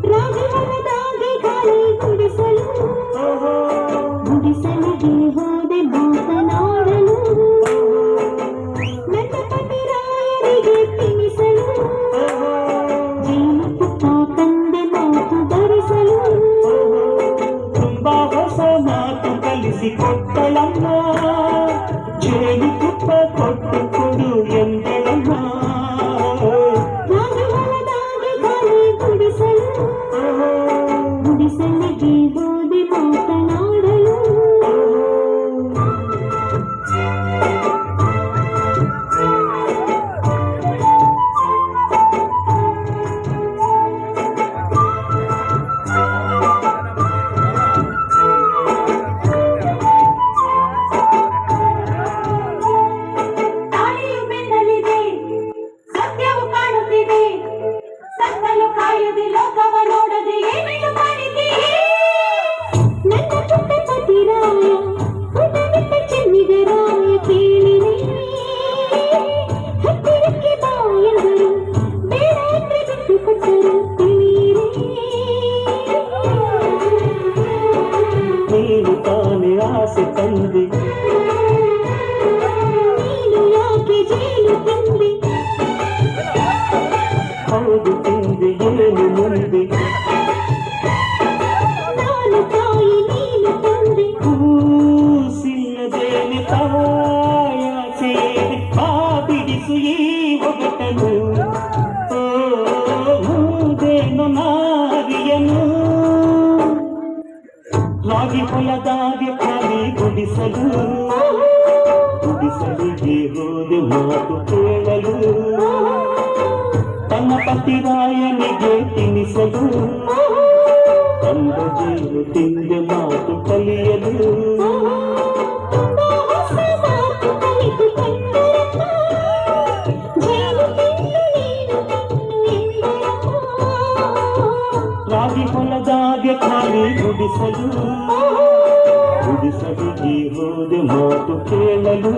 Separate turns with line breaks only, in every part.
ರಾಜಹರದಾಗೆ ಗಾಳಿ ಗುಡಿಸಲು ಗುಡಿಸಲಿಗೆ ಹೋದೆ ಮಾತನಾಡಲು ನನ್ನ ಪತಿರಾಯರಿಗೆ ತಿನಿಸಲು ಜೇನುತುಪ್ಪ ತಂದೆ ಮಾತು ಧರಿಸಲು
ತುಂಬಾ ಹೊಸ ಮಾತು ಕಲಿಸಿಕೊಟ್ಟಳಮ್ಮ ಜೇನುತುಪ್ಪ ಕೊಟ್ಟು ಕೊಡು ಎಂದಳಮ್ಮ
ರಾಜಹರದಾಗೆ ಗಾಳಿ ಗುಡಿಸಲು ಗುಡಿಸಲಿಗೆ ಹೋದೆ ಮಾತನಾಡಲು ತಾಳಿಯು ಬೆನ್ನಲ್ಲಿದೆ ಸತ್ಯವು ಕಾಣುತ್ತಿದೆ ಸತ್ತಲು ಕಾಯದೆ ಲೋಕವ ನೋಡದೆ ಏನೇನು ಮಾಡಿದ್ದೀರಿ ನನ್ನ ಪುಟ್ಟ ಪತಿರಾಯ ಪುಟಮಿಟ್ಟ ಚೆನ್ನಿಗರಾಯ ಕೇಳಿರಿ ಹತ್ತಿರಕ್ಕೆ ಬಾಯವರು ಬೇಡ ಅಂದ್ರೆ ಬಿಟ್ಟು ಕೊಟ್ಟರು ತಿಳಿಯಿರಿ
ನೀನು ತಾನೇ ಆಸೆ ತಂದೆ
ನೀನು ಯಾಕೆ ಜೇನು ತಿಂದೆ
ಹೌದು ತಿಂದೆ ಏನು ಮುಂದೆ
ನಾನು ತಾಯಿ ನೀನು ತಂದೆ
ಕೂಸಿಲ್ಲದೇನೆ ತಾಯಾಚೆ ಬಾ ಬಿಡಿಸು ಈ ಒಗಟನು ಮುಂದೇನು ನಾರಿಯನು ರಾಗಿ ಹೊಲದಾಗೆ ಖಾಲಿ ಗುಡಿಸಲು ಗುಡಿಸಲಿಗೆ ಹೋದೆ ಮಾತು ಕೇಳಲು ತನ್ನ ಪತಿರಾಯನಿಗೆ ತಿನಿಸಲು ತಂದ ಜೇನು ತಿಂದೆ ಮಾತು ಕಲಿಯಲು
ತುಂಬಾ ಹೊಸ ಮಾತು ಕಲಿತುಕೊಂಡರಮ್ಮ ಜೇನು ತಿಂದು ನೀನು ತಿನ್ನು ಎಂದರಮ್ಮ
ರಾಗಿ ಹೊಲದಾಗೆ ಖಾಲಿ ಗುಡಿಸಲು ಗುಡಿಸಲಿಗೆ ಹೋದೆ ಮಾತು ಕೇಳಲು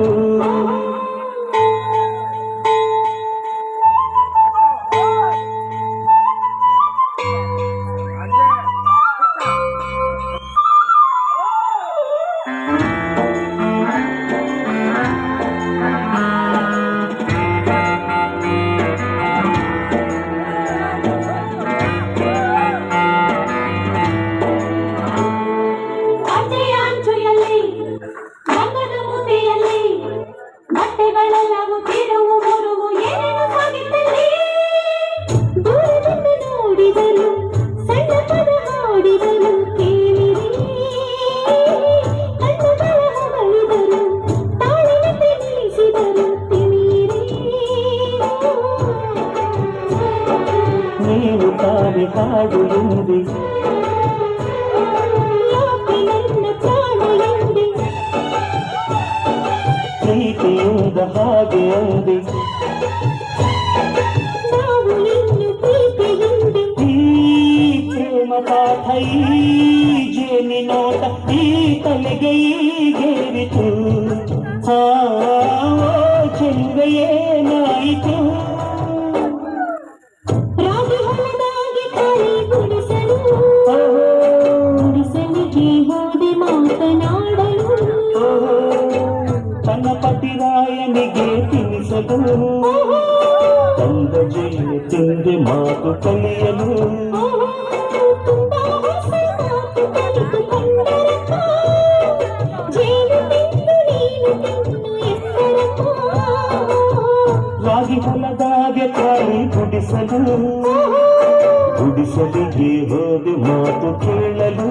ಆಚೆಯ ಅಂಚುಯಲ್ಲಿ ರಂಗದ ಮೂತೆಯಲ್ಲಿ ಬಟ್ಟೆಗಳೆಲ್ಲವೂ ತಿರುವು ಮುರುವು ಏನೇನು ಸಾಗಿದ್ದಲ್ಲಿ ದೂರದಿಂದ ನೋಡಿದರು ಸಣ್ಣ ಪದ ಹಾಡಿದರು ಕೇಳಿರಿ ಕಣ್ಣುಗಳ ಹೊಗಳಿದರು ತಾಳಿನಂತೆ ನಿಲ್ಲಿಸಿದರು ತಿಳಿಯಿರಿ
ನೀನು ತಾನೆ ಹಾಡು ಎಂದೆ
ಯಾಕೆ ನನ್ನ ಪ್ರಾಣ ಎಂದೆ
ಪ್ರೀತಿಯಿಂದ ಹಾಗೆ ಅಂದೆ
ನಾವು ಇನ್ನು ಪ್ರೀತಿಯಿಂದೆ
ಈ ಪ್ರೇಮ ಪಾಠ ಈ ಜೇನಿನೋಟ ಈ ತಲೆಗೆ ಈಗೇರಿತು ಚೆಲುವೆ ಏನಾಯಿತು
ರಾಗಿ ಹೊಲದಾಗೆ ಕಾಳಿ ಗುಡಿಸಲು ಗುಡಿಸಲಿಗೆ ಹೋದೆ ಮಾತನಾಡಲು
ತನ್ನ ಪತಿರಾಯನಿಗೆ ತಿನಿಸಲು ತಂದ ಜೇನು ತಿಂದೆ ಮಾತು ಕಲಿಯಲು
ತುಂಬಾ ಹೊಸ ಮಾತು ಕಲಿತುಕೊಂಡರಮ್ಮ ಜೇನು ತಿಂದು ನೀನು ತಿನ್ನು ಎಂದರಮ್ಮ
ರಾಗಿ ಹೊಲದಾಗೆ ಕಾಳಿ ಗುಡಿಸಲು ಗುಡಿಸಲಿಗೆ ಹೋದೆ ಮಾತು ಕೇಳಲು